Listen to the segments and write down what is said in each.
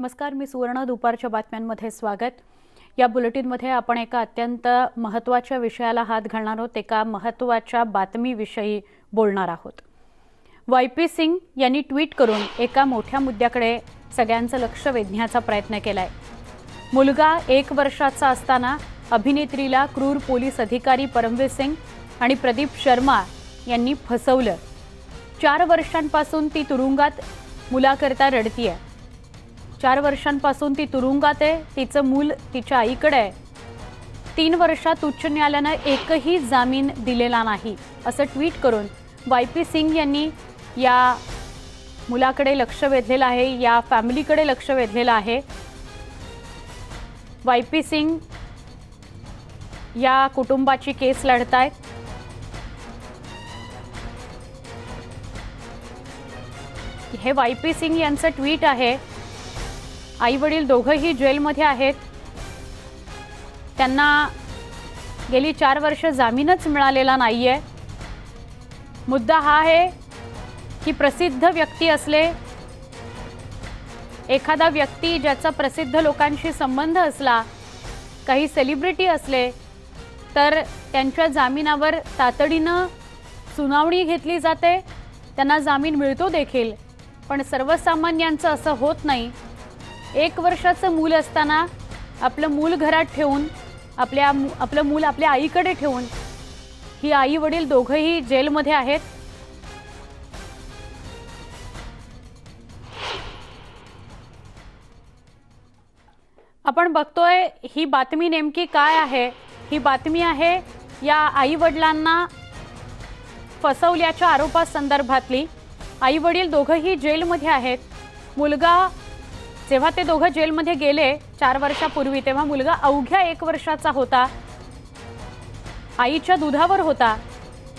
नमस्कार, मी सुवर्ण. दुपारच्या बातम्यांमध्ये स्वागत. या बुलेटिनमध्ये आपण एका अत्यंत महत्त्वाच्या विषयाला हात घालणार आहोत. एका महत्त्वाच्या बातमीविषयी बोलणार आहोत. YP सिंग यांनी ट्विट करून एका मोठ्या मुद्द्याकडे सगळ्यांचं लक्ष वेधण्याचा प्रयत्न केलाय. मुलगा 1 वर्षाचा असताना अभिनेत्रीला क्रूर पोलीस अधिकारी परमवीर सिंग आणि प्रदीप शर्मा यांनी फसवलं. 4 वर्षांपासून ती तुरुंगात मुलाकरता रडतीये. 4 वर्षांपासून ती तुरुंगात आहे. तिचं मूल तिच्या आईकडे आहे. 3 वर्षात उच्च न्यायालयानं एकही जामीन दिलेला नाही असं ट्विट करून YP सिंग यांनी या मुलाकडे लक्ष वेधलेलं आहे, या फॅमिलीकडे लक्ष वेधलेलं आहे. YP सिंग या कुटुंबाची केस लढतायत. हे YP सिंग यांचं ट्विट आहे. आई वडील दोघंही जेलमध्ये आहेत. त्यांना गेली 4 वर्ष जामीनच मिळालेला नाहीये. मुद्दा हा आहे की प्रसिद्ध व्यक्ती असले, एखादा व्यक्ती ज्याचा प्रसिद्ध लोकांशी संबंध असला, काही सेलिब्रिटी असले तर त्यांच्या जामिनावर तातडीनं सुनावणी घेतली जाते, त्यांना जामीन मिळतो देखील. पण सर्वसामान्यांचं असं होत नाही. 1 वर्षाचं मूल असताना आपलं मूल घरात ठेवून आपलं मूल आपल्या आईकडे ठेवून ही आई वडील दोघंही जेलमध्ये आहेत. आपण बघतोय ही बातमी नेमकी काय आहे. ही बातमी आहे या आई वडिलांना फसवल्याच्या आरोपासंदर्भातली. आई वडील दोघंही जेलमध्ये आहेत. मुलगा जेव्हा ते दोघं जेलमध्ये गेले 4 वर्षापूर्वी, तेव्हा मुलगा अवघ्या 1 वर्षाचा होता. आईच्या दुधावर होता.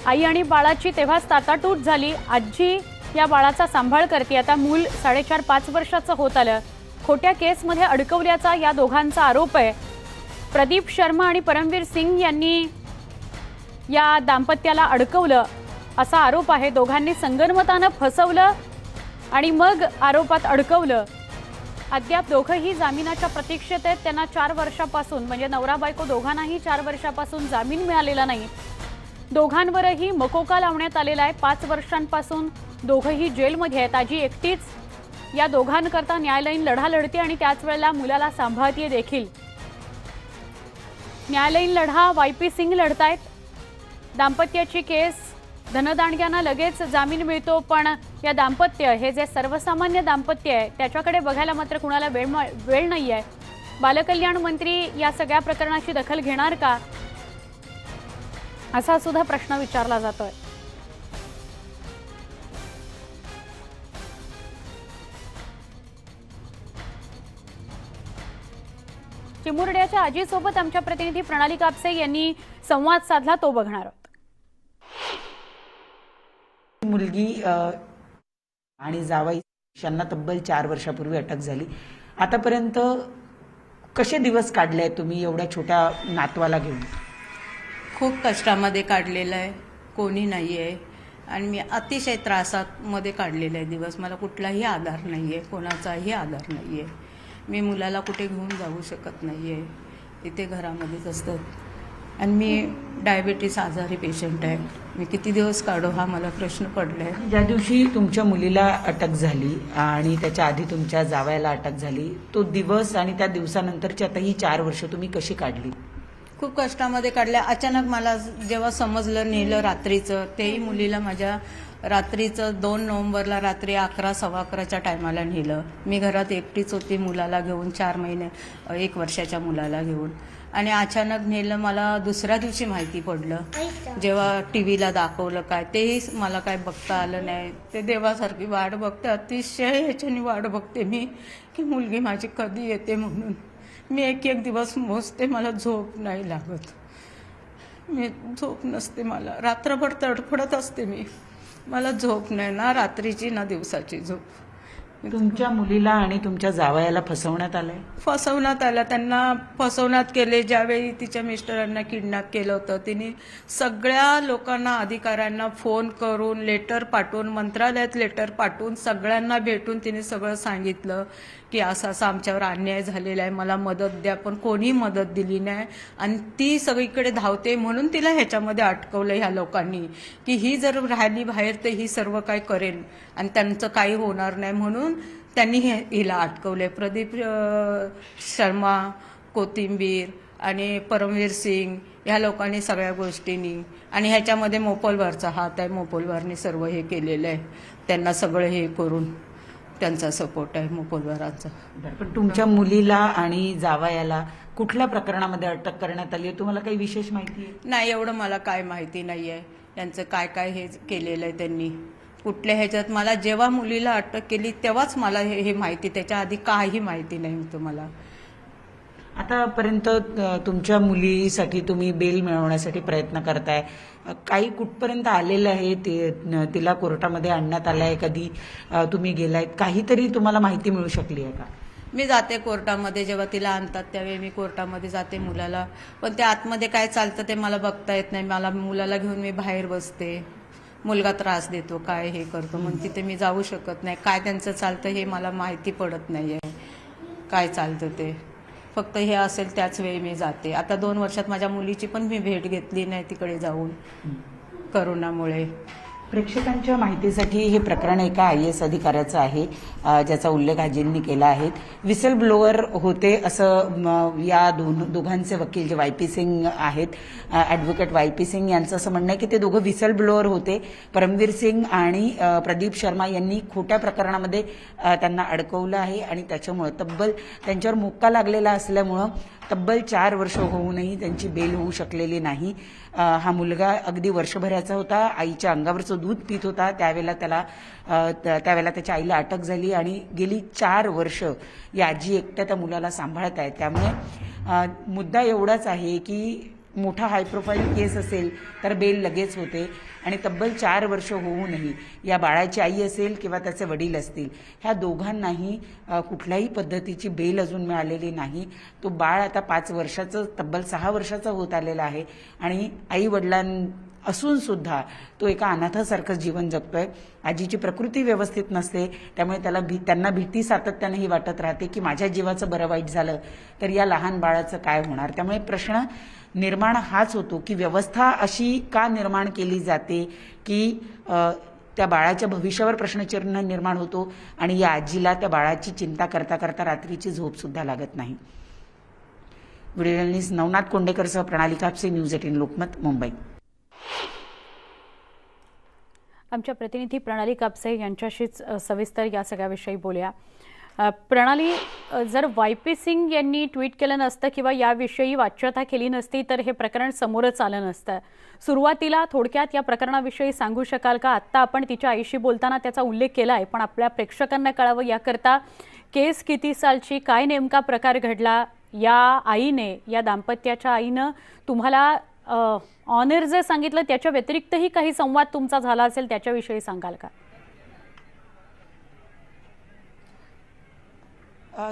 आई आणि बाळाची तेव्हाच ताटातूट झाली. आजी या बाळाचा सांभाळ करते. आता मूल 4.5-5 वर्षाचं होत आलं. खोट्या केसमध्ये अडकवल्याचा या दोघांचा आरोप आहे. प्रदीप शर्मा आणि परमवीर सिंग यांनी या दाम्पत्याला अडकवलं असा आरोप आहे. दोघांनी संगनमतानं फसवलं आणि मग आरोपात अडकवलं. अद्याप दोघंही जामिनाच्या प्रतीक्षेत आहेत. त्यांना 4 वर्षापासून, म्हणजे नवरा बायको दोघांनाही 4 वर्षापासून जामीन मिळालेला नाही. दोघांवरही मकोका लावण्यात आलेला आहे. 5 वर्षांपासून दोघंही जेलमध्ये आहेत. आजी एकटीच या दोघांकरता न्यायालयीन लढा लढते आणि त्याच वेळेला मुलाला सांभाळते देखील. न्यायालयीन लढा YP सिंग लढतायत. दाम्पत्याची केस धनदांडग्यांना लगेच जामीन मिळतो, पण या दाम्पत्य, हे जे सर्वसामान्य दाम्पत्य आहे, त्याच्याकडे बघायला मात्र कुणाला वेळ नाही आहे. बालकल्याण मंत्री या सगळ्या प्रकरणाची दखल घेणार का, असा सुद्धा प्रश्न विचारला जातोय. चिमुरड्याच्या आजीसोबत आमच्या प्रतिनिधी प्रणाली कापसे यांनी संवाद साधला, तो बघणार आहोत. मुलगी आणि जावई यांना तब्बल 4 वर्षापूर्वी अटक झाली. आतापर्यंत कसे दिवस काढले तुम्ही एवढ्या छोट्या नातवाला घेऊन? खूप कष्टामध्ये काढलेलं आहे. कोणी नाही आहे आणि मी अतिशय त्रासामध्ये काढलेले आहे दिवस. मला कुठलाही आधार नाही आहे, कोणाचाही आधार नाही आहे. मी मुलाला कुठे घेऊन जाऊ शकत नाही आहे. इथे घरामध्येच असतात आणि मी डायबिटीस आजारी पेशंट आहे. मी किती दिवस काढू हा मला प्रश्न पडला आहे. ज्या दिवशी तुमच्या मुलीला अटक झाली आणि त्याच्या आधी तुमच्या जावयाला अटक झाली, तो दिवस आणि त्या दिवसानंतरची आता ही 4 वर्ष तुम्ही कशी काढली? खूप कष्टामध्ये काढल्या. अचानक मला जेव्हा समजलं, नेलं रात्रीचं, तेही मुलीला माझ्या रात्रीचं 2 नोव्हेंबरला रात्री 11-11:15च्या टायमाला नेलं. मी घरात एकटीच होती मुलाला घेऊन, 4 महिने 1 वर्षाच्या मुलाला घेऊन. आणि अचानक नेलं. मला दुसऱ्या दिवशी माहिती पडलं, जेव्हा TV ला दाखवलं काय, तेही मला काय बघता आलं नाही. ते देवासारखी वाट बघते, अतिशय ह्याच्यानी वाट बघते मी की मुलगी माझी कधी येते म्हणून. मी एक दिवस मोजते, मला झोप नाही लागत. मी झोप नसते, मला रात्रभर तडफडत असते मी. मला झोप नाही, ना रात्रीची ना दिवसाची झोप. तुमच्या मुलीला आणि तुमच्या जावयाला फसवण्यात आलंय? फसवण्यात आलं. त्यांना फसवण्यात केले. ज्यावेळी तिच्या मिस्टरांना किडनॅप केलं होतं, तिने सगळ्या लोकांना, अधिकाऱ्यांना फोन करून, लेटर पाठवून, मंत्रालयात लेटर पाठवून, सगळ्यांना भेटून तिने सगळं सांगितलं की असं असं आमच्यावर अन्याय झालेला आहे, मला मदत द्या, पण कोणी मदत दिली नाही. आणि ती सगळीकडे धावते म्हणून तिला ह्याच्यामध्ये अटकवलं ह्या लोकांनी, की ही जर राहिली बाहेर तर ही सर्व काय करेल आणि त्यांचं काही होणार नाही, म्हणून त्यांनी हिला अटकवलंय. प्रदीप शर्मा, कोथिंबीर आणि परमवीर सिंग ह्या लोकांनी सगळ्या गोष्टींनी, आणि ह्याच्यामध्ये मोपलवारचा हात आहे. मोपलवारने सर्व हे केलेलं आहे, त्यांना सगळं हे करून त्यांचा सपोर्ट आहे मोपलवारांचा. पण तुमच्या मुलीला आणि जावयाला कुठल्या प्रकरणामध्ये अटक करण्यात आली आहे? तुम्हाला काही विशेष माहिती आहे? नाही, एवढं मला काय माहिती नाही आहे यांचं काय काय हे केलेलं आहे त्यांनी, कुठल्या ह्याच्यात. मला जेव्हा मुलीला अटक केली तेव्हाच मला हे माहिती, त्याच्या आधी काही माहिती नाही तुम्हाला. आतापर्यंत तुमच्या मुलीसाठी तुम्ही बेल मिळवण्यासाठी प्रयत्न करताय, काही कुठपर्यंत आलेलं आहे? तिला कोर्टामध्ये आणण्यात आलं आहे? कधी तुम्ही गेलायत? काहीतरी तुम्हाला माहिती मिळू शकली आहे का? मी जाते कोर्टामध्ये, जेव्हा तिला आणतात त्यावेळी मी कोर्टामध्ये जाते मुलाला, पण ते आतमध्ये काय चालतं ते मला बघता येत नाही. मला मुलाला घेऊन मी बाहेर बसते, मुलगा त्रास देतो, काय हे करतो, मग तिथे मी जाऊ शकत नाही. काय त्यांचं चालतं हे मला माहिती पडत नाही आहे, काय चालतं ते. फक्त हे असेल त्याच वेळी मी जाते. आता 2 वर्षात माझ्या मुलीची पण मी भेट घेतली नाही तिकडे जाऊन, करोनामुळे. प्रेक्षकांच्या माहितीसाठी हे प्रकरण एका IAS अधिकाऱ्याचं आहे, ज्याचा उल्लेख आजींनी केला आहे. विसल ब्लोअर होते असं या दोघांचे वकील जे YP सिंग आहेत, ॲडव्होकेट YP सिंग यांचं असं म्हणणं आहे की ते दोघं विसल ब्लोअर होते. परमवीर सिंग आणि प्रदीप शर्मा यांनी खोट्या प्रकरणामध्ये त्यांना अडकवलं आहे आणि त्याच्यामुळं तब्बल त्यांच्यावर मुक्का लागलेला असल्यामुळं तब्बल 4 वर्ष होऊनही त्यांची बेल होऊ शकलेली नाही. हा मुलगा अगदी वर्षभराचा होता, आईच्या अंगावरचं दूध पित होता. त्यावेळेला त्याच्या आईला अटक झाली आणि गेली 4 वर्ष या आजी एकट्या त्या मुलाला सांभाळत आहेत. त्यामुळे मुद्दा एवढाच आहे की मोठा हाय प्रोफाईल केस असेल तर बेल लगेच होते आणि तब्बल 4 वर्ष होऊनही या बाळाची आई असेल किंवा त्याचे वडील असतील, ह्या दोघांनाही कुठल्याही पद्धतीची बेल अजून मिळालेली नाही. तो बाळ आता 5 वर्षाचं, तब्बल 6 वर्षाचा होत आलेला आहे आणि आई वडिलां असून सुद्धा तो एका अनाथासारखं जीवन जगतोय. आजीची प्रकृती व्यवस्थित नसते, त्यामुळे त्यांना भीती सातत्याने ही वाटत राहते की माझ्या जीवाचं बरं वाईट झालं तर या लहान बाळाचं काय होणार. त्यामुळे प्रश्न निर्माण हाच होतो की व्यवस्था अशी का निर्माण केली जाते की त्या बाळाच्या भविष्यावर प्रश्नचिन्ह निर्माण होतो आणि या आजीला त्या बाळाची चिंता करता करता रात्रीची झोप सुद्धा लागत नाही. व्हिडिओ जर्नलिस्ट नवनाथ कोंडेकरसह प्रणाली कापसे, न्यूज 18 लोकमत, मुंबई. आमच्या प्रतिनिधी प्रणाली कापसे यांच्याशीच सविस्तर या सगळ्याविषयी बोलूया. प्रणाली, जर YP सिंग यांनी ट्विट केलं नसतं किंवा याविषयी वाच्यता केली नसती तर हे प्रकरण समोरच आलं नसतं. सुरुवातीला थोडक्यात या प्रकरणाविषयी सांगू शकाल का? आत्ता आपण तिच्या आईशी बोलताना त्याचा उल्लेख केला आहे, पण आपल्या प्रेक्षकांना कळावं याकरता केस किती सालची, काय नेमका प्रकार घडला, या आईने, या दाम्पत्याच्या आईनं तुम्हाला ऑनर जे सांगितलं त्याच्या व्यतिरिक्तही काही संवाद तुमचा झाला असेल त्याच्याविषयी सांगाल का?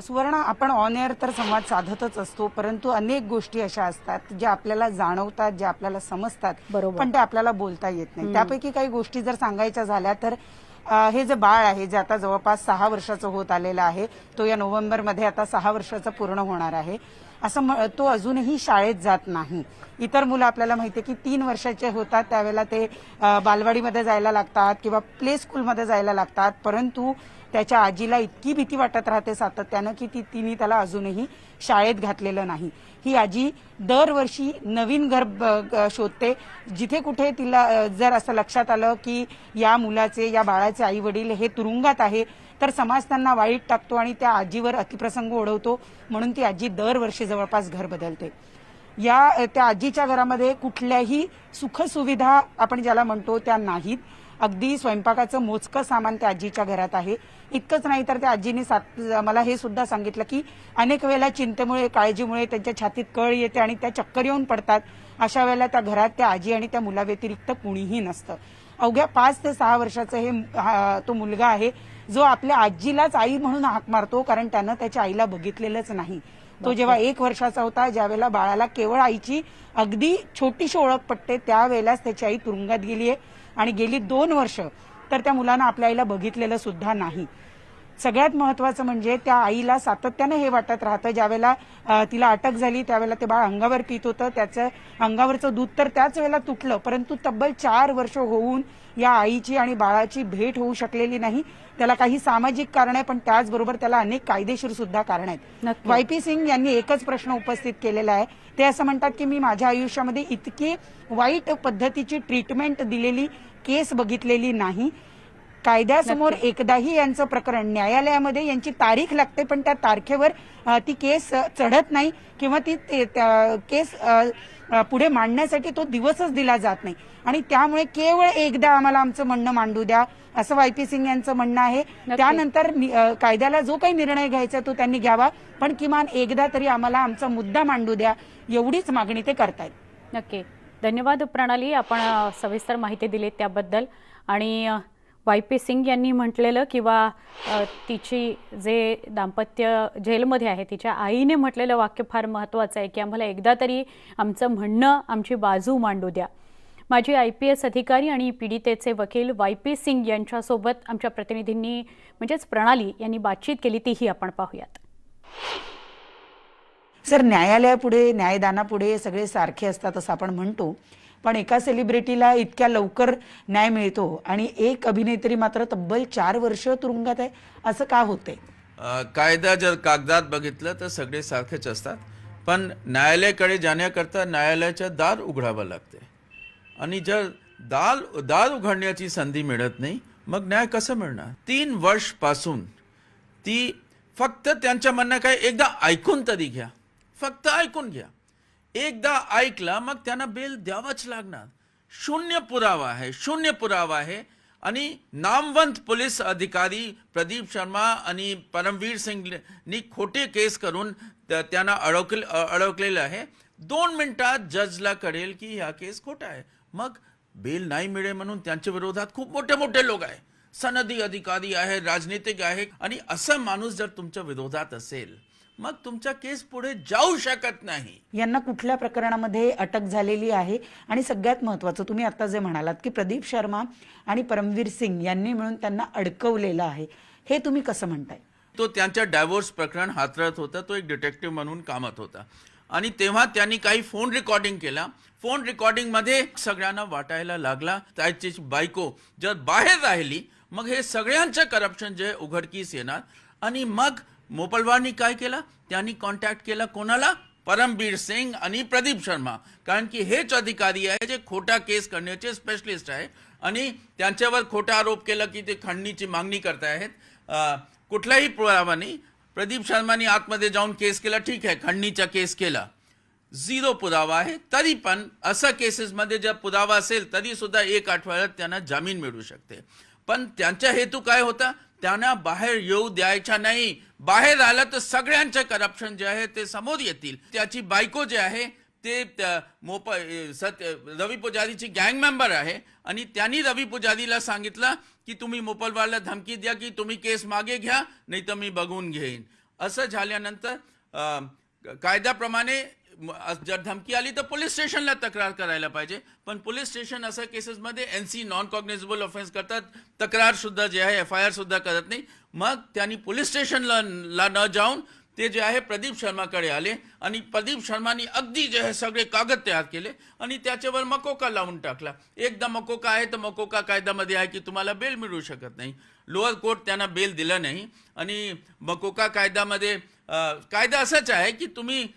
सुवर्ण, आपण ऑन एअर तर संवाद साधतच असतो, परंतु अनेक गोष्टी अशा असतात ज्या आपल्याला जाणवतात, ज्या आपल्याला समजतात, पण ते आपल्याला बोलता येत नाही. त्यापैकी काही गोष्टी जर सांगायच्या झाल्या तर हे जे बाळ आहे, जे आता जवळपास 6 वर्षाचं होत आलेलं आहे, तो या नोव्हेंबरमध्ये आता 6 वर्षाचा पूर्ण होणार आहे. तो अजूनही शाळेत जात नाही. इतर मुलं आपल्याला माहिती आहे की 3 वर्षाचे होतात त्यावेळेला ते बालवाडीमध्ये जायला लागतात किंवा प्ले स्कूलमध्ये जायला लागतात, परंतु त्याच्या आजीला इतकी भीती वाटत राहते सातत्यानं की तिने त्याला अजूनही शाळेत घातलेलं नाही. ही आजी दरवर्षी नवीन घर शोधते. जिथे कुठे तिला जर असं लक्षात आलं की या मुलाचे, या बाळाचे आई वडील हे तुरुंगात आहे, तर समाज त्यांना वाईट टाकतो आणि त्या आजीवर अतिप्रसंग ओढवतो, म्हणून ती आजी दरवर्षी जवळपास घर बदलते. त्या आजीच्या घरामध्ये कुठल्याही सुखसुविधा आपण ज्याला म्हणतो त्या नाहीत. अगदी स्वयंपाकाचं मोजकं सामान त्या आजीच्या घरात आहे. इतकंच नाही तर त्या आजीने मला हे सुद्धा सांगितलं की अनेक वेळेला चिंतेमुळे, काळजीमुळे त्यांच्या छातीत कळ येते आणि त्या चक्कर येऊन पडतात. अशा वेळेला त्या घरात त्या आजी आणि त्या मुलाव्यतिरिक्त कुणीही नसतं. अवघ्या 5 ते 6 वर्षाचा तो मुलगा आहे जो आपल्या आजीलाच आई म्हणून हाक मारतो, कारण त्यानं त्याच्या आईला बघितलेलंच नाही. तो जेव्हा 1 वर्षाचा होता, ज्यावेळेला बाळाला केवळ आईची अगदी छोटीशी ओळख पटते, त्यावेळेलाच त्याची आई तुरुंगात गेलीये आणि गेली 2 वर्ष तर त्या मुलानं आपल्या आईला बघितलेलं सुद्धा नाही. सगळ्यात महत्वाचं म्हणजे त्या आईला सातत्यानं हे वाटत राहतं, ज्यावेळेला तिला अटक झाली त्यावेळेला ते बाळ अंगावर पित होतं, त्याचं अंगावरचं दूध तर त्याच वेळेला तुटलं, परंतु तब्बल 4 वर्ष होऊन या आईची आणि बाळाची भेट होऊ शकलेली नाही. त्याला काही सामाजिक कारण आहे, पण त्याचबरोबर त्याला अनेक कायदेशीर सुद्धा कारण आहेत. नक्की. वाय.पी. सिंग यांनी एकच प्रश्न उपस्थित केलेला आहे. ते असं म्हणतात की मी माझ्या आयुष्यामध्ये इतकी वाईट पद्धतीची ट्रीटमेंट दिलेली केस बघितलेली नाही. कायद्यासमोर एकदाही यांचं प्रकरण न्यायालयामध्ये यांची तारीख लागते, पण त्या तारखेवर ती केस चढत नाही किंवा ती केस पुढे मांडण्यासाठी तो दिवसच दिला जात नाही. आणि त्यामुळे केवळ एकदा आम्हाला आमचं म्हणणं मांडू द्या असं वाय.पी. सिंग यांचं म्हणणं आहे. त्यानंतर कायद्याला जो काही निर्णय घ्यायचा तो त्यांनी घ्यावा, पण किमान एकदा तरी आम्हाला आमचा मुद्दा मांडू द्या, एवढीच मागणी ते करतायत. नक्की. धन्यवाद प्रणाली, आपण सविस्तर माहिती दिली त्याबद्दल. आणि वाय.पी. सिंग यांनी म्हटलेलं किंवा तिची जे दाम्पत्य जेलमध्ये आहे तिच्या आईने म्हटलेलं वाक्य फार महत्त्वाचं आहे की आम्हाला एकदा तरी आमचं म्हणणं, आमची बाजू मांडू द्या. माजी IPS अधिकारी आणि पीडितेचे वकील वाय.पी. सिंग यांच्यासोबत आमच्या प्रतिनिधींनी म्हणजेच प्रणाली यांनी बातचीत केली, तीही आपण पाहूयात. सर, न्यायालयापुढे न्यायदानापुढे सगळे सारखे असतात असं आपण म्हणतो, पण एका सेलिब्रिटीला इतक्या लवकर न्याय मिळतो आणि एक अभिनेत्री मात्र तब्बल 4 वर्ष तुरुंगात आहे, असं का होतंय? कायदा जर कागदात बघितलं तर सगळे सारखेच असतात, पण न्यायालयाकडे जाण्याकरता न्यायालयाचं दार उघडावं लागते. आणि जर दार उघडण्याची संधी मिळत नाही, मग न्याय कसं मिळणार? 3 वर्षपासून ती फक्त त्यांच्या म्हणणं काय, एकदा ऐकून तरी घ्या, फक्त ऐकून घ्या. एकदा ऐकला मग त्यांना बेल द्यावंच लागणार. शून्य पुरावा आहे. आणि नामवंत पोलीस अधिकारी प्रदीप शर्मा आणि परमवीर सिंगनी खोटे केस करून त्यांना अडकलेलं आहे. 2 मिनिटात जजला कळेल की हा केस खोटा आहे. मग बेल नाही मिळेल म्हणून त्यांच्या विरोधात खूप मोठे लोक आहे, सनदी अधिकारी आहे, राजनीतिक आहे. आणि असा माणूस जर तुमच्या विरोधात असेल मग तुमचा केस पुढे जाऊ शकत नाही. यांना कुठल्या प्रकरणामध्ये अटक झालेली आहे? आणि सगळ्यात महत्त्वाचं तुम्ही आता जे म्हणालात की प्रदीप शर्मा आणि परमवीर सिंग यांनी मिळून त्यांना अडकवलेलं आहे, हे तुम्ही कसं म्हणताय? तो त्यांच्या डायव्होर्स प्रकरण हाताळत होता, तो एक डिटेक्टिव्ह म्हणून कामात होता. आणि तेव्हा त्यांनी काही फोन रेकॉर्डिंग केला. फोन रेकॉर्डिंग मध्ये सगळ्यांना वाटायला लागला त्याची बायको जर बाहेर राहिली मग हे सगळ्यांचं करप्शन जे उघडकीस येणार. आणि मग मोपलवारनी काय केलं, त्यांनी कॉन्टॅक्ट केला कोणाला? परमबीर सिंग आणि प्रदीप शर्मा, कारण की हेच अधिकारी आहे जे खोटा केस करण्याचे स्पेशलिस्ट आहे. आणि त्यांच्यावर खोटा आरोप केला की ते खंडणीची मागणी करतायत. कुठलाही पुरावा नाही. प्रदीप शर्मानी आतमध्ये जाऊन केस केला, ठीक आहे, खंडणीचा केस केला, 0 पुरावा आहे. तरी पण अशा केसेसमध्ये जर पुरावा असेल तरी सुद्धा 1 आठवड्यात त्यांना जामीन मिळू शकते. पण त्यांचा हेतू काय होता? त्यांना बाहेर येऊ द्यायचा नाही. बाहेर आलं तर सगळ्यांचं करप्शन जे आहे ते समोर येतील. त्याची बायको जे आहे ते रवी पुजारीची गँग मेंबर आहे. आणि त्यांनी रवी पुजारीला सांगितलं की तुम्ही मोपलवारला धमकी द्या की तुम्ही केस मागे घ्या, नाही तर मी बघून घेईन. असं झाल्यानंतर कायद्याप्रमाणे जर धमकी आली तर पोलीस स्टेशनला तक्रार करायला पाहिजे. पण पोलीस स्टेशन अशा केसेसमध्ये NC नॉन कॉग्निझेबल ऑफेन्स करतात, तक्रार सुद्धा जे आहे FIR सुद्धा करत नाही. मग त्यांनी पोलीस स्टेशनला न जाऊन ते जे आहे प्रदीप शर्माकडे आले आणि प्रदीप शर्मानी अगदी जे आहे सगळे कागद तयार केले आणि त्याच्यावर मकोका लावून टाकला. एकदा मकोका आहे तर मकोका कायद्यामध्ये आहे की तुम्हाला बेल मिळू शकत नाही. लोअर कोर्ट त्यांना बेल दिलं नाही. आणि मकोका कायद्यामध्ये कायदा असाच आहे की तुम्ही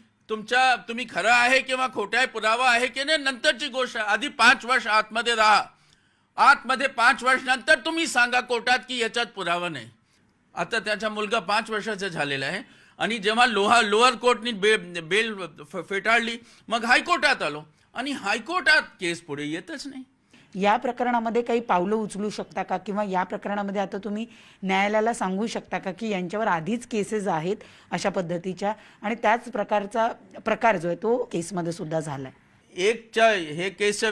खरं आहे किंवा खोटा आहे, पुरावा आहे की नाही नंतरची गोष्ट. आधी 5 वर्ष आतमध्ये राहा. आतमध्ये 5 वर्ष नंतर तुम्ही सांगा कोर्टात की याच्यात पुरावा नाही. आता त्याचा मुलगा 5 वर्षाचा झालेला आहे. आणि जेव्हा लोअर कोर्टनी बेल फेटाळली मग हायकोर्टात आलो आणि हायकोर्टात केस पुढे येतच नाही. या प्रकरणामध्ये काही पावलं उचलू शकता का? किंवा या प्रकरणामध्ये आता तुम्ही न्यायालयाला सांगू शकता का की यांच्यावर आधीच केसेस आहेत अशा पद्धतीच्या आणि त्याच प्रकारचा प्रकार जो आहे तो केसमध्ये सुद्धा झालाय? हे केसच्या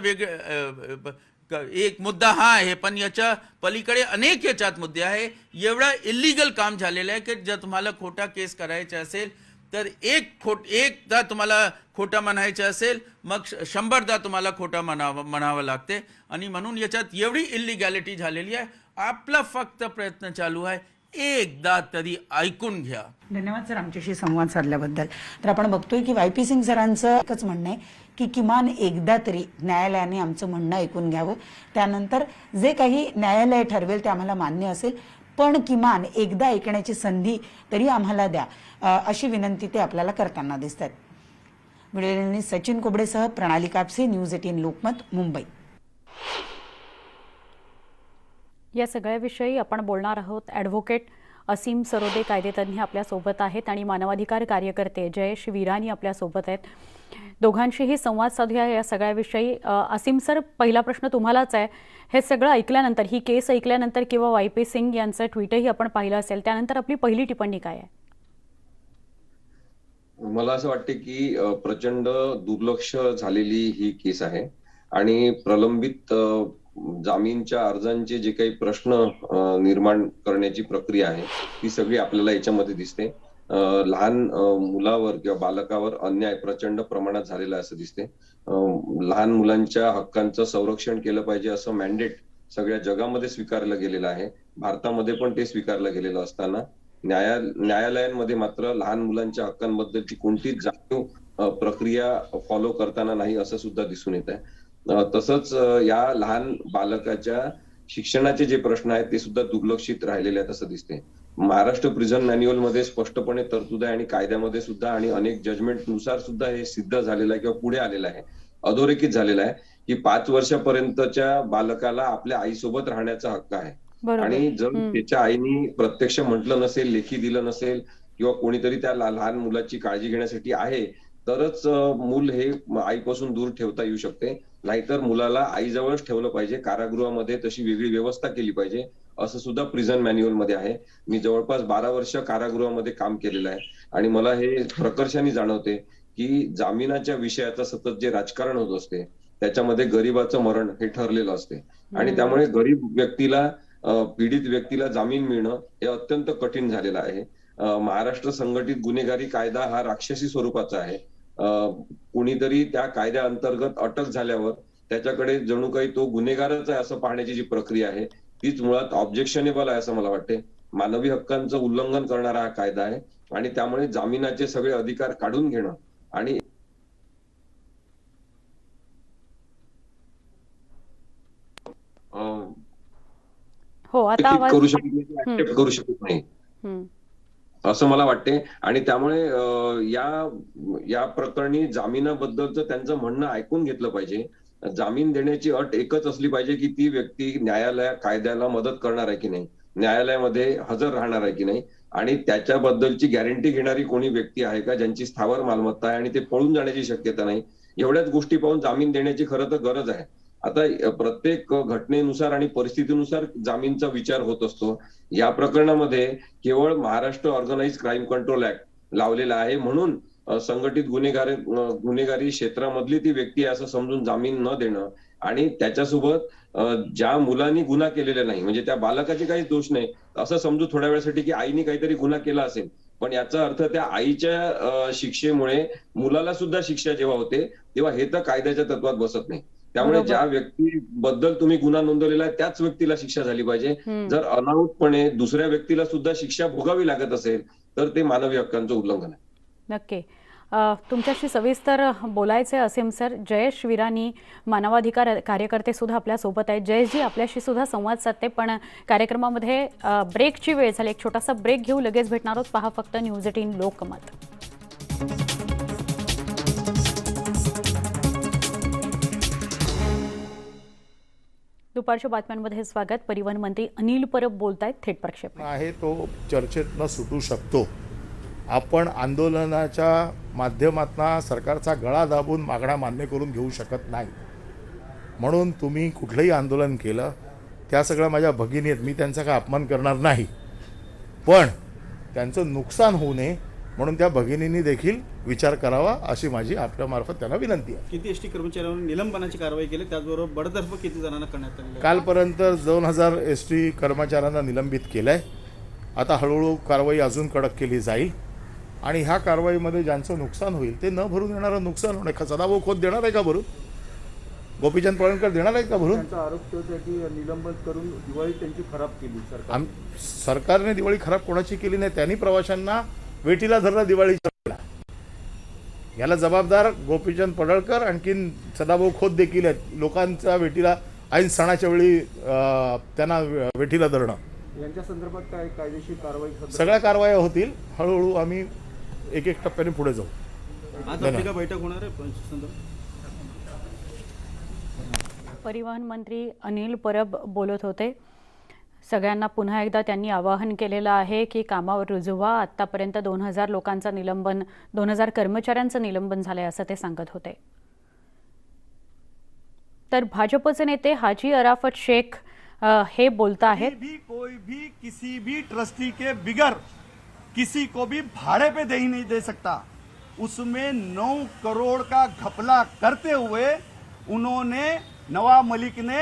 एक मुद्दा हा आहे, पण याच्या पलीकडे अनेक याच्यात मुद्दे आहे. एवढा इलिगल काम झालेलं आहे की जर तुम्हाला खोटा केस करायचा असेल तर एकदा तुम्हाला खोटा म्हणायचं असेल मग 100दा तुम्हाला खोटा म्हणावं लागते. आणि म्हणून याच्यात एवढी इलिगॅलिटी झालेली आहे. आपला फक्त प्रयत्न चालू आहे एकदा तरी ऐकून घ्या. धन्यवाद सर आमच्याशी संवाद साधल्याबद्दल. तर आपण बघतोय की वाय पी सिंग सरांचं एकच म्हणणं आहे की किमान एकदा तरी न्यायालयाने आमचं म्हणणं ऐकून घ्यावं, त्यानंतर जे काही न्यायालय ठरवेल ते आम्हाला मान्य असेल, पण किमान एकदा ऐकण्याची संधी तरी आम्हाला द्या, अशी विनंती ते आपल्याला करताना दिसत आहेत. व्हिडिओ सचिन कोबडेसह प्रणाली कापसे, न्यूज 18 लोकमत, मुंबई. या सगळ्याविषयी आपण बोलणार आहोत. ॲडव्होकेट असीम सरोदे कायदेतज्ञ आपल्यासोबत आहेत आणि मानवाधिकार कार्यकर्ते जयेश विरानी आपल्यासोबत आहेत. दोघांशीही संवाद साधूया या सगळ्याविषयी. असीम सर, पहिला प्रश्न तुम्हालाच आहे. हे सगळं ऐकल्यानंतर, ही केस ऐकल्यानंतर किंवा वाय पी सिंग यांचं ट्विटही आपण पाहिलं असेल, त्यानंतर आपली पहिली टिप्पणी काय आहे? मला असं वाटते की प्रचंड दुर्लक्ष झालेली ही केस आहे आणि प्रलंबित जामीनच्या अर्जांचे जे काही प्रश्न निर्माण करण्याची प्रक्रिया आहे ती सगळी आपल्याला याच्यामध्ये दिसते. लहान मुलावर किंवा बालकावर अन्याय प्रचंड प्रमाणात झालेला असं दिसते. लहान मुलांच्या हक्कांचं संरक्षण केलं पाहिजे असं मॅन्डेट सगळ्या जगामध्ये स्वीकारलं गेलेलं आहे. भारतामध्ये पण ते स्वीकारलं गेलेलं असताना न्यायालयांमध्ये मात्र लहान मुलांच्या हक्कांबद्दलची कोणतीच जाणीव प्रक्रिया फॉलो करताना नाही असं सुद्धा दिसून येत आहे. तसंच या लहान बालकाच्या शिक्षणाचे जे प्रश्न आहेत ते सुद्धा दुर्लक्षित राहिलेले आहेत असं दिसते. महाराष्ट्र प्रिझन मॅन्युअल मध्ये स्पष्टपणे तरतूद आहे आणि कायद्यामध्ये सुद्धा आणि अनेक जजमेंट नुसार सुद्धा हे सिद्ध झालेलं आहे किंवा पुढे आलेलं आहे, अधोरेखित झालेलं आहे की 5 वर्षापर्यंतच्या बालकाला आपल्या आईसोबत राहण्याचा हक्क आहे. आणि जर त्याच्या आईनी प्रत्यक्ष म्हटलं नसेल, लेखी दिलं नसेल किंवा कोणीतरी त्या लहान मुलाची काळजी घेण्यासाठी आहे तरच मूल हे आईपासून दूर ठेवता येऊ शकते. नाहीतर मुलाला आईजवळच ठेवलं पाहिजे. कारागृहामध्ये तशी वेगळी व्यवस्था केली पाहिजे असं सुद्धा प्रिझन मॅन्युअल मध्ये आहे. मी जवळपास 12 वर्ष कारागृहामध्ये काम केलेलं आहे आणि मला हे प्रकर्षाने जाणवते की जामिनाच्या विषयाचं सतत जे राजकारण होत असते त्याच्यामध्ये गरिबाचं मरण हे ठरलेलं असते आणि त्यामुळे गरीब व्यक्तीला, पीडित व्यक्तीला जामीन मिळणं हे अत्यंत कठीण झालेलं आहे. महाराष्ट्र संघटित गुन्हेगारी कायदा हा राक्षसी स्वरूपाचा आहे. कोणीतरी त्या कायद्या अंतर्गत अटक झाल्यावर त्याच्याकडे जणू काही तो गुन्हेगारच आहे असं पाहण्याची जी प्रक्रिया आहे तीच मुळात ऑब्जेक्शनेबल आहे असं मला वाटते. मानवी हक्कांचं उल्लंघन करणारा हा कायदा आहे आणि त्यामुळे जामिनाचे सगळे अधिकार काढून घेणं आणि करू शकत नाही, ऍक्सेप्ट करू शकत नाही असं मला वाटते. आणि त्यामुळे या प्रकरणी जामिनाबद्दलचं त्यांचं म्हणणं ऐकून घेतलं पाहिजे. जामीन देण्याची अट एकच असली पाहिजे की ती व्यक्ती कायद्याला मदत करणार आहे की नाही, न्यायालयामध्ये हजर राहणार आहे की नाही आणि त्याच्याबद्दलची गॅरंटी घेणारी कोणी व्यक्ती आहे का ज्यांची स्थावर मालमत्ता आहे आणि ते पळून जाण्याची शक्यता नाही. एवढ्याच गोष्टी पाहून जामीन देण्याची खरं तर गरज आहे. आता प्रत्येक घटनेनुसार आणि परिस्थितीनुसार जामीनचा विचार होत असतो. या प्रकरणामध्ये केवळ Maharashtra Organise Crime Control Act लावलेला आहे म्हणून संघटित गुन्हेगारी क्षेत्रामधली ती व्यक्ती असं समजून जामीन न देणं आणि त्याच्यासोबत ज्या मुलांनी गुन्हा केलेला नाही म्हणजे त्या बालकाचे काहीच दोष नाही असं समजू थोड्या वेळासाठी की आईने काहीतरी गुन्हा केला असेल, पण याचा अर्थ त्या आईच्या शिक्षेमुळे मुलाला सुद्धा शिक्षा जेव्हा होते तेव्हा हे तर कायद्याच्या तत्वात बसत नाही. त्यामुळे ज्या व्यक्तीबद्दल तुम्ही गुन्हा नोंदवलेला आहे त्याच व्यक्तीला शिक्षा झाली पाहिजे. जर अनाहूतपणे दुसऱ्या व्यक्तीला सुद्धा शिक्षा भोगावी लागत असेल तर ते मानवी हक्कांचं उल्लंघन आहे. नक्की. तुमच्याशी सविस्तर बोलायचे असीम सर. जयेश विरानी मानवाधिकार कार्यकर्ते सुद्धा आपल्यासोबत आहेत. जयेशजी, आपल्याशी सुद्धा संवाद साधते पण कार्यक्रमामध्ये ब्रेकची वेळ झाली. एक छोटासा ब्रेक घेऊ, लगेच भेटणार आहोत. पहा फक्त न्यूज 18 लोकमत. दुपारच्या बातम्यांमध्ये स्वागत. परिवहन मंत्री अनिल परब बोलतायत. थेट प्रक्षेपण आहे तो चर्चेत न सुटू शकतो. आपण आंदोलनाच्या माध्यमातून सरकारचा गळा दाबून मागण्या मान्य करून घेऊ शकत नाही. म्हणून तुम्ही कुठलंही आंदोलन केलं त्या सगळ्या माझ्या भगिनी आहेत, मी त्यांचा काय अपमान करणार नाही, पण त्यांचं नुकसान होऊ नये म्हणून त्या भगिनींनी देखील विचार करावा अशी माझी आपल्यामार्फत त्यांना विनंती आहे. किती एसटी कर्मचाऱ्यांवर निलंबनाची कारवाई केली, त्याचबरोबर बडतर्फ किती जणांना करण्यात आली? कालपर्यंत 2000 एसटी कर्मचाऱ्यांना निलंबित केलं आहे. आता हळूहळू कारवाई अजून कडक केली जाईल आणि ह्या कारवाईमध्ये ज्यांचं नुकसान होईल ते न भरून येणारं नुकसान होणं सदाभाऊ खोत देणार आहे का भरून? गोपीचंद पडळकर देणार आहेत का भरून? त्यांचा आरोप होता की निलंबन करून दिवाळी त्यांची खराब केली सरकार. सरकारने दिवाळी खराब कोणाची केली नाही, त्यांनी प्रवाशांना वेटीला धरलं दिवाळीच्या वेळेला. याला जबाबदार गोपीचंद पडळकर आणखीन सदाभाऊ खोत देखील आहेत. लोकांच्या वेटीला ऐन सणाच्या वेळी त्यांना वेटीला धरणं. यांच्या संदर्भात काय कायदेशीर कारवाई सगळ्या कारवाया होतील. हळूहळू आम्ही एक एक टप्प्याने पुढे जाऊ. आज आपली काय बैठक होणार आहे संदर्भात? परिवहन मंत्री अनिल परब बोलत होते. सगळ्यांना पुन्हा एकदा त्यांनी आवाहन केलेलं आहे की कामावर रुजू व्हा. आत्तापर्यंत 2000 लोकांचं निलंबन, 2000 कर्मचाऱ्यांचं निलंबन झालंय असं ते सांगत होते. तर भाजपचे नेते हाजी अराफत शेख हे बोलत आहेत. कोई भी किसी भी ट्रस्टी के बिगर किसी को भी भाड़े पे दे ही नहीं दे सकता. उसमें 9 करोड़ का घपला करते हुए उन्होंने नवाब मलिक ने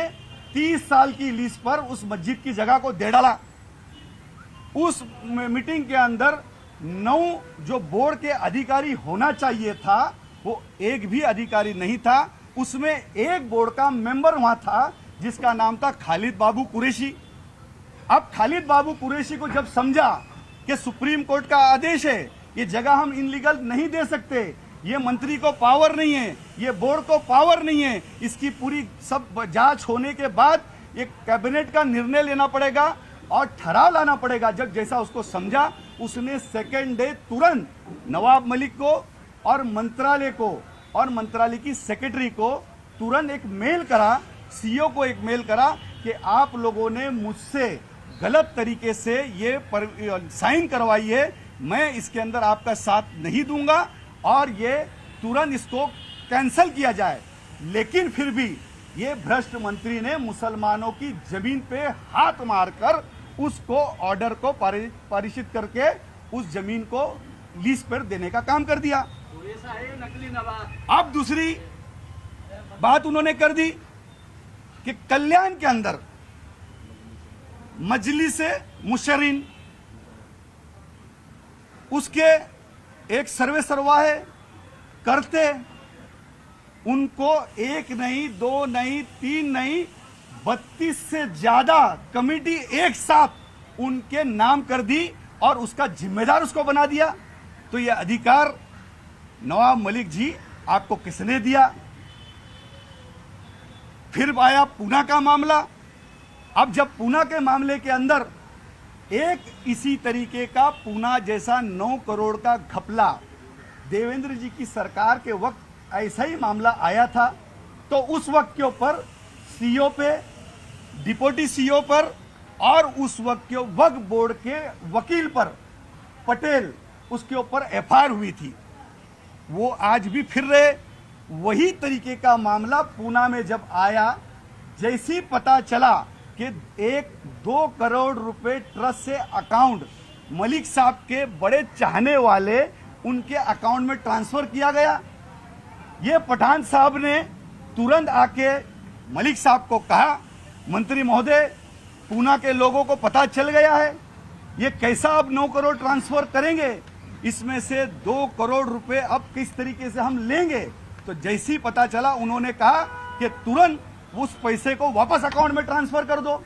30 साल की लीज पर उस मस्जिद की जगह को दे डाला. उस मीटिंग के अंदर 9 जो बोर्ड के अधिकारी होना चाहिए था वो एक भी अधिकारी नहीं था. उसमें एक बोर्ड का मेंबर वहां था जिसका नाम था खालिद बाबू कुरैशी. अब खालिद बाबू कुरैशी को जब समझा कि सुप्रीम कोर्ट का आदेश है, ये जगह हम इनलीगल नहीं दे सकते, ये मंत्री को पावर नहीं है, ये बोर्ड को पावर नहीं है, इसकी पूरी सब जांच होने के बाद एक कैबिनेट का निर्णय लेना पड़ेगा और ठहराव लाना पड़ेगा. जब जैसा उसको समझा, उसने सेकेंड डे तुरंत नवाब मलिक को और मंत्रालय को और मंत्रालय की सेक्रेटरी को तुरंत एक मेल करा, सीईओ को एक मेल करा कि आप लोगों ने मुझसे गलत तरीके से ये साइन करवाई है, मैं इसके अंदर आपका साथ नहीं दूंगा और ये तुरंत इसको कैंसिल किया जाए. लेकिन फिर भी ये भ्रष्ट मंत्री ने मुसलमानों की जमीन पे हाथ मारकर उसको ऑर्डर को पारित करके उस जमीन को लीज पर देने का काम कर दिया. अब दूसरी बात उन्होंने कर दी कि कल्याण के अंदर मजलिस मुशर्रीन उसके एक सर्वे सरवा है करते, उनको 1 नहीं 2 नहीं 3 नहीं 32 से ज्यादा कमेटी एक साथ उनके नाम कर दी और उसका जिम्मेदार उसको बना दिया. तो यह अधिकार नवाब मलिक जी आपको किसने दिया? फिर आया पूना का मामला. अब जब पूना के मामले के अंदर एक इसी तरीके का पूना जैसा 9 करोड़ का घपला देवेंद्र जी की सरकार के वक्त ऐसा ही मामला आया था, तो उस वक्त के ऊपर सीईओ पे, डिप्टी सीईओ पर और उस वक्त के वक्फ बोर्ड के वकील पर पटेल उसके ऊपर एफआईआर हुई थी. वो आज भी फिर रहे. वही तरीके का मामला पूना में जब आया, जैसी पता चला कि 1-2 करोड़ रुपए ट्रस्ट से अकाउंट मलिक साहब के बड़े चाहने वाले उनके अकाउंट में ट्रांसफर किया गया, ये पठान साहब ने तुरंत आके मलिक साहब को कहा, मंत्री महोदय पूना के लोगों को पता चल गया है, ये कैसा अब 9 करोड़ ट्रांसफर करेंगे, इसमें से 2 करोड़ रुपए अब किस तरीके से हम लेंगे. तो जैसे ही पता चला उन्होंने कहा कि तुरंत उस पैसे को वापस अकाउंट में ट्रांसफर कर दो.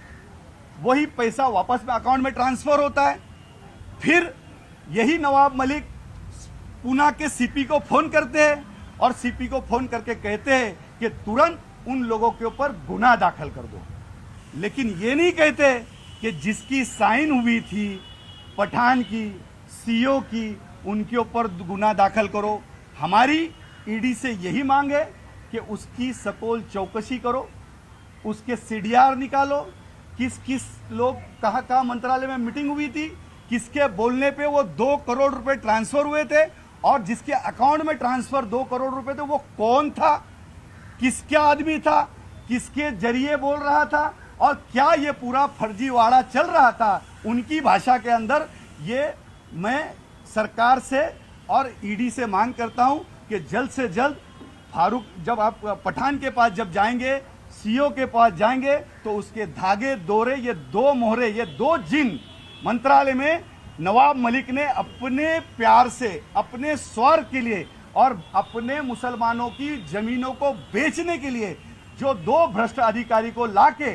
वही पैसा वापस में अकाउंट में ट्रांसफर होता है. फिर यही नवाब मलिक पूना के सीपी को फोन करते हैं और सीपी को फोन करके कहते हैं कि तुरंत उन लोगों के ऊपर गुनाह दाखिल कर दो. लेकिन ये नहीं कहते कि जिसकी साइन हुई थी पठान की, सीईओ की, उनके ऊपर गुनाह दाखिल करो. हमारी ईडी से यही मांग है कि उसकी सकोल चौकसी करो, उसके सीडीआर निकालो, किस किस लोग कहाँ मंत्रालय में मीटिंग हुई थी, किसके बोलने पे वो 2 करोड़ रुपए ट्रांसफर हुए थे और जिसके अकाउंट में ट्रांसफर 2 करोड़ रुपए थे वो कौन था, किसका आदमी था, किसके जरिए बोल रहा था और क्या ये पूरा फर्जीवाड़ा चल रहा था उनकी भाषा के अंदर. ये मैं सरकार से और ईडी से मांग करता हूं कि जल्द से जल्द फारूक, जब आप पठान के पास जब जाएंगे, सीईओ के पास जाएंगे, तो उसके धागे दोरे, ये 2 मोहरे, ये 2 जिन मंत्रालय में नवाब मलिक ने अपने प्यार से, अपने स्वार्थ के लिए और अपने मुसलमानों की जमीनों को बेचने के लिए जो 2 भ्रष्ट अधिकारी को लाके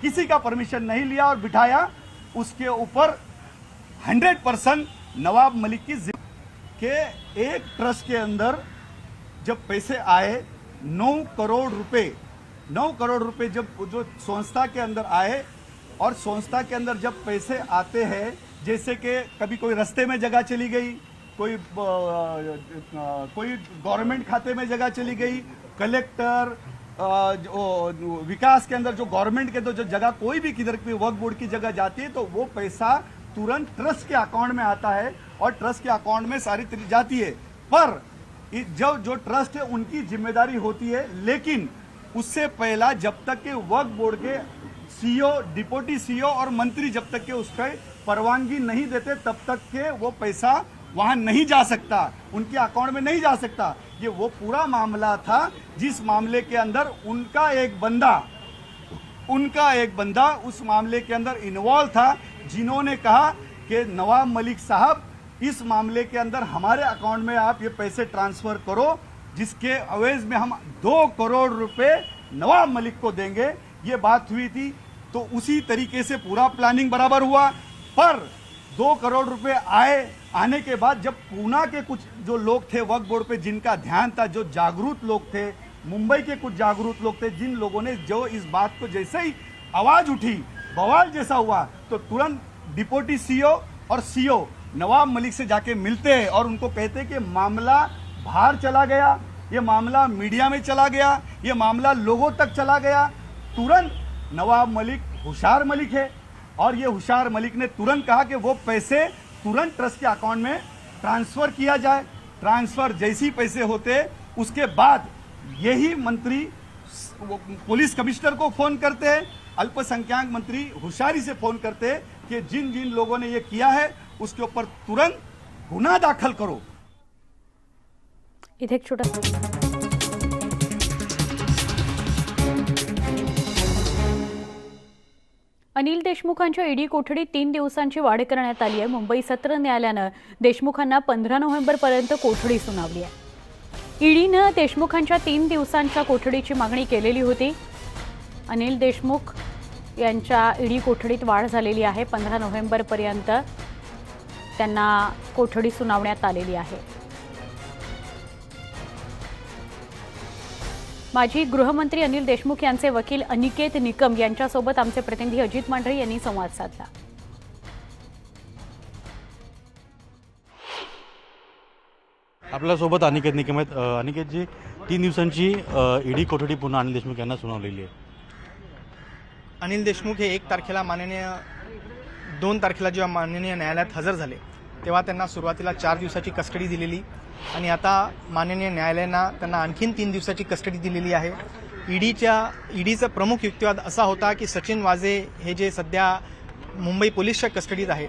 किसी का परमिशन नहीं लिया और बिठाया, उसके ऊपर 100% नवाब मलिक की के एक ट्रस्ट के अंदर जब पैसे आए 9 करोड़ रुपए जब जो संस्था के अंदर आए, और संस्था के अंदर जब पैसे आते हैं, जैसे कि कभी कोई रास्ते में जगह चली गई, कोई गवर्नमेंट खाते में जगह चली गई, कलेक्टर विकास के अंदर जो गवर्नमेंट के तो जो जगह कोई भी किधर भी वक्फ बोर्ड की जगह जाती है तो वो पैसा तुरंत ट्रस्ट के अकाउंट में आता है और ट्रस्ट के अकाउंट में सारी जाती है। पर जो ट्रस्ट है उनकी जिम्मेदारी होती है, लेकिन उससे पहला जब तक के वक्फ बोर्ड के सीईओ, डिप्टी सीईओ और मंत्री जब तक के उसका परवानगी नहीं देते तब तक के वो पैसा वहां नहीं जा सकता, उनके अकाउंट में नहीं जा सकता। ये वो पूरा मामला था जिस मामले के अंदर उनका एक बंदा उस मामले के अंदर इन्वॉल्व था, जिन्होंने कहा कि नवाब मलिक साहब इस मामले के अंदर हमारे अकाउंट में आप ये पैसे ट्रांसफर करो, जिसके अवेज में हम 2 करोड़ रुपए नवाब मलिक को देंगे। ये बात हुई थी, तो उसी तरीके से पूरा प्लानिंग बराबर हुआ। पर 2 करोड़ रुपए आने के बाद जब पूना के कुछ जो लोग थे वक्फ बोर्ड पे, जिनका ध्यान था, जो जागरूक लोग थे, मुंबई के कुछ जागरूक लोग थे, जिन लोगों ने जो इस बात को जैसे ही आवाज उठी, बवाल जैसा हुआ, तो तुरंत डिप्टी सीईओ और सीईओ नवाब मलिक से जाके मिलते हैं और उनको कहते हैं कि मामला बाहर चला गया, ये मामला मीडिया में चला गया, ये मामला लोगों तक चला गया। तुरंत नवाब मलिक होशियार मलिक है और ये होशियार मलिक ने तुरंत कहा कि वो पैसे तुरंत ट्रस्ट के अकाउंट में ट्रांसफर किया जाए। ट्रांसफर जैसे ही पैसे होते उसके बाद यही मंत्री पुलिस कमिश्नर को फोन करते हैं, अल्पसंख्यक मंत्री होशियारी से फोन करते हैं कि जिन जिन लोगों ने ये किया है उसके ऊपर तुरंत गुना दाखल करो। इथे एक छोटा अनिल देशमुखांच्या ईडी कोठडीत 3 दिवसांची वाढ करण्यात आली आहे। मुंबई सत्र न्यायालयानं देशमुखांना 15 नोव्हेंबरपर्यंत कोठडी सुनावली आहे। ईडीनं देशमुखांच्या 3 दिवसांच्या कोठडीची मागणी केलेली होती। अनिल देशमुख यांच्या ईडी कोठडीत वाढ झालेली आहे। 15 नोव्हेंबरपर्यंत त्यांना कोठडी सुनावण्यात आलेली आहे। माजी गृहमंत्री अनिल देशमुख यांचे वकील अनिकेत निकम यांच्यासोबत आमचे प्रतिनिधी अजित मांढरे यांनी संवाद साधला। आपल्यासोबत अनिकेत निकम आहेत। अनिकेतजी, 3 दिवसांची ईडी कोठडी पुन्हा अनिल देशमुख यांना सुनावलेली आहे। अनिल देशमुख हे 1 तारखेला 2 तारखेला जेव्हा माननीय न्यायालयात हजर झाले तेव्हा त्यांना सुरुवातीला 4 दिवसाची कस्टडी दिलेली आणि आता माननीय न्यायालयानं त्यांना आणखीन 3 दिवसाची कस्टडी दिलेली आहे। ईडीचा प्रमुख युक्तिवाद असा होता की सचिन वाझे हे जे सध्या मुंबई पोलीसच्या कस्टडीत आहे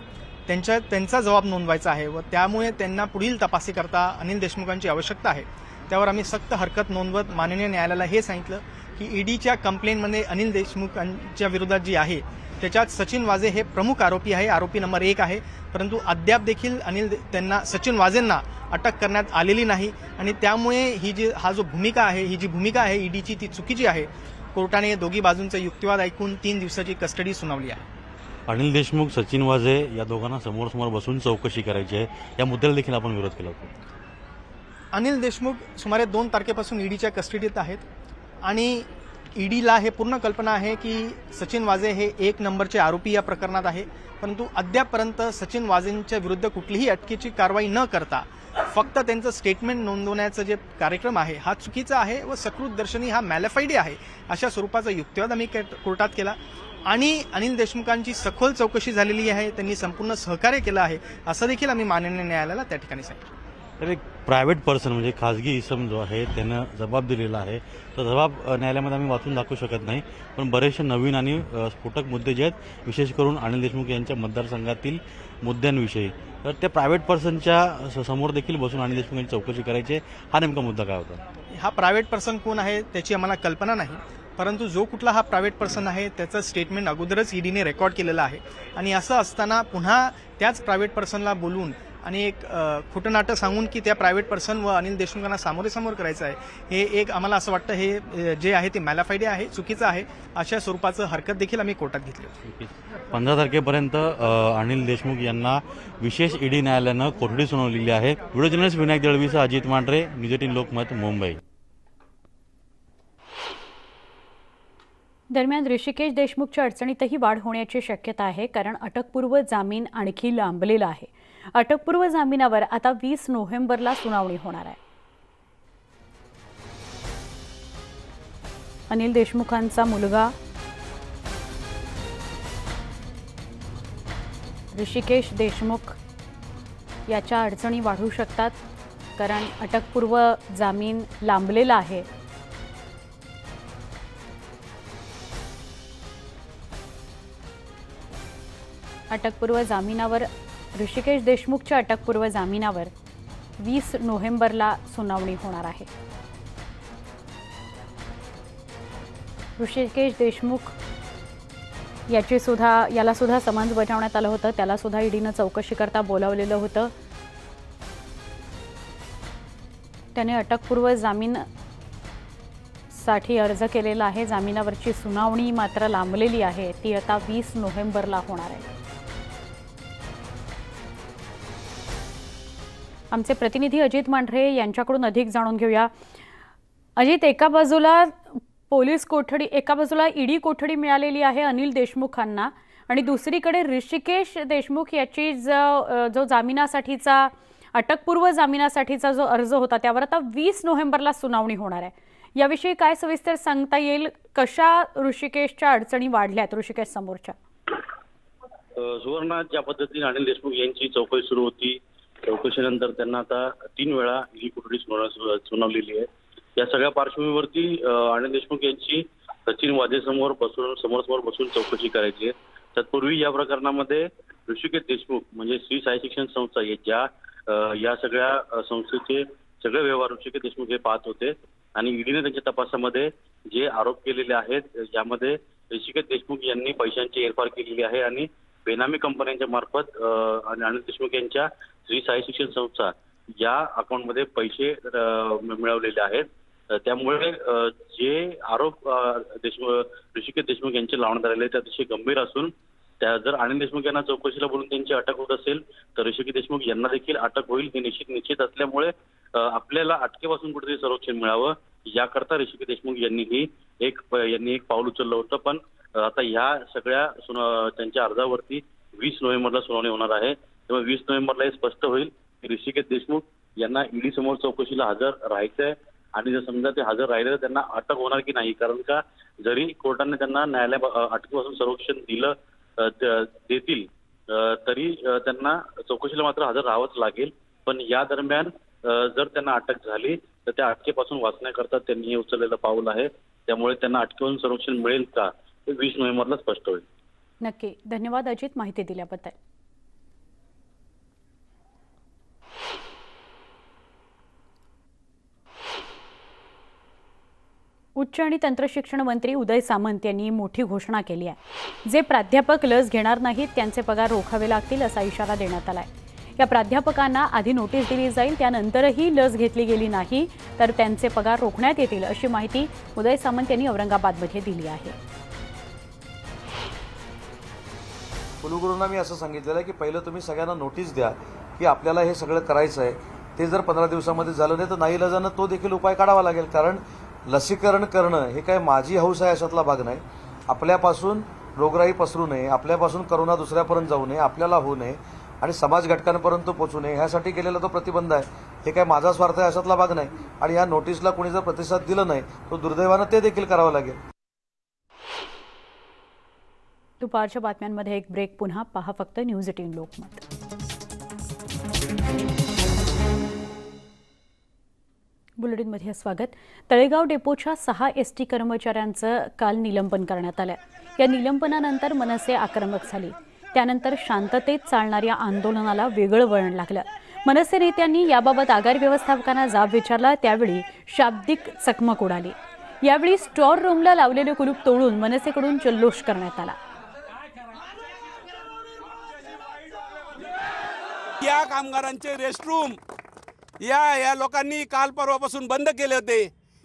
त्यांचा जबाब नोंदवायचा आहे व त्यामुळे त्यांना पुढील तपासीकरता अनिल देशमुखांची आवश्यकता आहे। त्यावर आम्ही सक्त हरकत नोंदवत माननीय न्यायालयाला हे सांगितलं की ईडीच्या कंप्लेंटमध्ये अनिल देशमुखांच्या विरोधात जी आहे त्याच्यात सचिन वाझे हे प्रमुख आरोपी आहे, आरोपी नंबर 1 आहे, परंतु अद्याप देखील सचिन वाझेंना अटक करण्यात आलेली नाही आणि त्यामुळे ही जी भूमिका आहे ईडीची ती चुकीची आहे। कोर्टाने दोघी बाजूंचा युक्तिवाद ऐकून 3 दिवसाची कस्टडी सुनावली आहे। अनिल देशमुख, सचिन वाझे या दोघांना समोर बसून चौकशी करायची आहे, या मुद्द्याला देखील आपण विरोध केला होता। अनिल देशमुख सुमारे 2 तारखेपासून ईडीच्या कस्टडीत आहेत आणि ईडीला हे पूर्ण कल्पना आहे की सचिन वाझे हे 1 नंबरचे आरोपी या प्रकरणात आहे, परंतु अद्यापपर्यंत सचिन वाझेंच्या विरुद्ध कुठलीही अटकेची कारवाई न करता फक्त त्यांचं स्टेटमेंट नोंदवण्याचा जे कार्यक्रम आहे हा चुकीचा आहे व सकृत दर्शनी हा मॅलेफाइडे आहे, अशा स्वरूपाचा युक्तिवाद आम्ही कोर्टात केला आणि अनिल देशमुखांची सखोल चौकशी झालेली आहे, त्यांनी संपूर्ण सहकार्य केलं आहे असं देखील आम्ही माननीय न्यायालयाला त्या ठिकाणी सांगितलं। तर एक प्रायव्हेट पर्सन म्हणजे खाजगी इसम जो आहे त्यानं जबाब दिलेला आहे, तो जबाब न्यायालयामध्ये आम्ही वाचून दाखवू शकत नाही, पण बरेचसे नवीन आणि स्फोटक मुद्दे जे आहेत विशेष करून अनिल देशमुख यांच्या मतदारसंघातील मुद्द्यांविषयी, तर त्या प्रायव्हेट पर्सनच्या समोर देखील बसून अनिल देशमुख यांची चौकशी करायची, हा नेमका मुद्दा काय होता? हा प्रायव्हेट पर्सन कोण आहे त्याची आम्हाला कल्पना नाही, परंतु जो कुठला हा प्रायव्हेट पर्सन आहे त्याचं स्टेटमेंट अगोदरच ईडीने रेकॉर्ड केलेलं आहे आणि असं असताना पुन्हा त्याच प्रायव्हेट पर्सनला बोलून आणि एक खोटं नाटं सांगून की त्या प्रायव्हेट पर्सन व अनिल देशमुखांना सामोरेसमोर करायचं आहे, हे एक आम्हाला असं वाटतं हे जे आहे ते मॅलाफायडे आहे, चुकीचं आहे. अशा स्वरूपाचं हरकत देखील आम्ही कोर्टात घेतली. 15 तारखेपर्यंत अनिल देशमुख यांना विशेष ईडी न्यायालयानं कोठडी सुनावलेली आहे. व्हिडिओ जर्नलिस्ट विनायक दळवीसह अजित मांढरे, न्यूज 18 लोकमत, मुंबई. दरम्यान ऋषिकेश देशमुखच्या अडचणीतही वाढ होण्याची शक्यता आहे, कारण अटकपूर्व जामीन आणखी लांबलेला आहे. अटकपूर्व जामिनावर आता 20 नोव्हेंबरला सुनावणी होणार आहे. अनिल देशमुखांचा मुलगा ऋषिकेश देशमुख याच्या अडचणी वाढू शकतात, कारण अटकपूर्व जामीन लांबलेला आहे. अटकपूर्व जामिनावर ऋषिकेश देशमुखच्या अटकपूर्व जामिनावर 20 नोव्हेंबरला सुनावणी होणार आहे. ऋषिकेश देशमुख याला सुद्धा समन्स बजावण्यात आलं होतं. त्याला सुद्धा ईडीनं चौकशी करता बोलावलेलं होतं. त्याने अटकपूर्व जामीन साठी अर्ज केलेला आहे. जामिनावरची सुनावणी मात्र लांबलेली आहे. ती आता 20 नोव्हेंबरला होणार आहे. आमचे प्रतिनिधी अजित मांढरे यांच्याकडून अधिक जाणून घेऊया. अजित, एका बाजूला पोलीस कोठडी, एका बाजूला ईडी कोठडी मिळालेली आहे अनिल देशमुखांना, आणि दुसरीकडे ऋषिकेश देशमुख याची जो जामिनासाठीचा अटकपूर्व जामिनासाठीचा जो अर्ज होता त्यावर आता 20 नोव्हेंबरला सुनावणी होणार आहे. याविषयी काय सविस्तर सांगता येईल? कशा ऋषिकेशच्या अडचणी वाढल्यात ऋषिकेश समोरच्या? सुवर्णा, ज्या पद्धतीने अनिल देशमुख यांची चौकशी सुरू होती, चौकशीनंतर त्यांना आता 3 वेळा ही कोठडी सुनावलेली आहे. या सगळ्या पार्श्वभूमीवरती अनिल देशमुख यांची सचिन वाजेसमोर समोरासमोर बसून चौकशी करायची आहे. तत्पूर्वी या प्रकरणामध्ये ऋषिकेश देशमुख म्हणजे श्री साई शिक्षण संस्था या सगळ्या संस्थेचे सगळे व्यवहार ऋषिकेश देशमुख हे पाहत होते, आणि ईडीने त्यांच्या तपासामध्ये जे आरोप केलेले आहेत यामध्ये ऋषिकेश देशमुख यांनी पैशांची हेरफार केलेली आहे आणि बेनामी कंपन्यांच्या मार्फत अनिल देशमुख यांच्या श्री साई शिक्षण संस्था या अकाउंटमध्ये पैसे मिळवलेले आहेत. त्यामुळे जे आरोप ऋषिकेश देशमुख यांचे लावण्यात आलेले ते अतिशय गंभीर असून त्या जर अनिल देशमुख यांना चौकशीला बोलून त्यांची अटक होत असेल तर ऋषिकेश देशमुख यांना देखील अटक होईल हे निश्चित असल्यामुळे आपल्याला अटकेपासून कुठेतरी संरक्षण मिळावं याकरता ऋषिकेश देशमुख यांनी एक पाऊल उचललं होतं. पण आता ह्या सगळ्या त्यांच्या अर्जावरती 20 नोव्हेंबरला सुनावणी होणार आहे. त्यामुळे 20 नोव्हेंबरला हे स्पष्ट होईल की ऋषिकेश देशमुख यांना ईडी समोर चौकशीला हजर राहायचंय, आणि जर समजा ते हजर राहिले तर त्यांना अटक होणार की नाही. कारण का जरी कोर्टाने त्यांना अटकेपासून संरक्षण देतील तरी त्यांना चौकशीला मात्र हजर राहावंच लागेल. पण या दरम्यान जर त्यांना अटक झाली तर त्या अटकेपासून वाचण्याकरता त्यांनी हे उचललेलं पाऊल आहे. त्यामुळे त्यांना अटकेपासून संरक्षण मिळेल का हे 20 नोव्हेंबरला स्पष्ट होईल. नक्की. धन्यवाद अजित, माहिती दिल्याबद्दल. उच्च आणि तंत्रशिक्षण मंत्री उदय सामंत यांनी मोठी घोषणा केली आहे. जे प्राध्यापक लस घेणार नाहीत त्यांचे पगार रोखावे लागतील असा इशारा देण्यात आलाय. या प्राध्यापकांना आधी नोटीस दिली जाईल, त्यानंतरही लस घेतली गेली नाही तर त्यांचे पगार रोखण्यात येतील अशी माहिती उदय सामंत यांनी औरंगाबादमध्ये दिली आहे. कुलगुरूंना मी असं सांगितलेलं आहे की पहिलं तुम्ही सगळ्यांना नोटीस द्या की आपल्याला हे सगळं करायचं आहे. ते जर 15 दिवसामध्ये झालं नाही तर नाईलाजानं तो देखील उपाय काढावा लागेल. कारण लसीकरण करणं हे काय माझी हौस आहे अशातला भाग नाही. आपल्यापासून रोगराई पसरू नये, आपल्यापासून करोना दुसऱ्यापर्यंत जाऊ नये, आपल्याला होऊ नये आणि समाज घटकांपर्यंत पोहोचू नये ह्यासाठी केलेला तो प्रतिबंध आहे. हे काय माझा स्वार्थ आहे अशातला भाग नाही. आणि या नोटीसला कोणी जर प्रतिसाद दिला नाही तो दुर्दैवानं ते देखील करावं लागेल. दुपारच्या बातम्यांमध्ये एक ब्रेक. पुन्हा पहा फक्त न्यूज 18 लोकमत. बुलेटिनमध्ये स्वागत. तळेगाव डेपोच्या 6 एसटी कर्मचाऱ्यांचं काल निलंबन करण्यात आलं. या निलंबनानंतर मनसे आक्रमक झाली. त्यानंतर शांततेत चालणाऱ्या आंदोलनाला वेगळं वळण लागलं. मनसे नेत्यांनी याबाबत आगार व्यवस्थापकांना जाब विचारला, त्यावेळी शाब्दिक चकमक उडाली. यावेळी स्टोअर रूमला लावलेले कुलूप तोडून मनसेकडून जल्लोष करण्यात आला. या कामगारांचे रेस्टरूम या लोकांनी काल परवापासून बंद केले होते.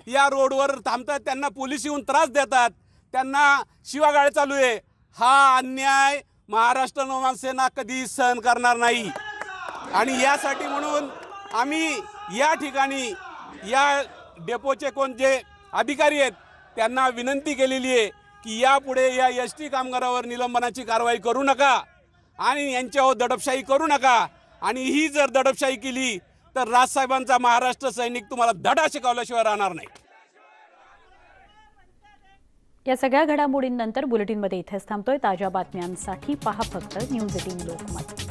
या रोडवर थांबतात, त्यांना पोलीस येऊन त्रास देतात, त्यांना शिवागाळ चालू आहे. हा अन्याय महाराष्ट्र नवसेना कधी सहन करणार नाही. आणि यासाठी म्हणून आम्ही या ठिकाणी या डेपोचे कोण जे अधिकारी आहेत त्यांना विनंती केलेली आहे की यापुढे या एसटी कामगारावर निलंबनाची कारवाई करू नका आणि यांच्यावर दडपशाही करू नका. आणि ही जर दडपशाही केली तर राजसाहेबांचा महाराष्ट्र सैनिक तुम्हाला धडा शिकवल्याशिवाय राहणार नाही. या सगळ्या घडामोडींनंतर बुलेटिनमध्ये इथेच थांबतोय. ताज्या बातम्यांसाठी पहा फक्त न्यूज 18 लोकमत.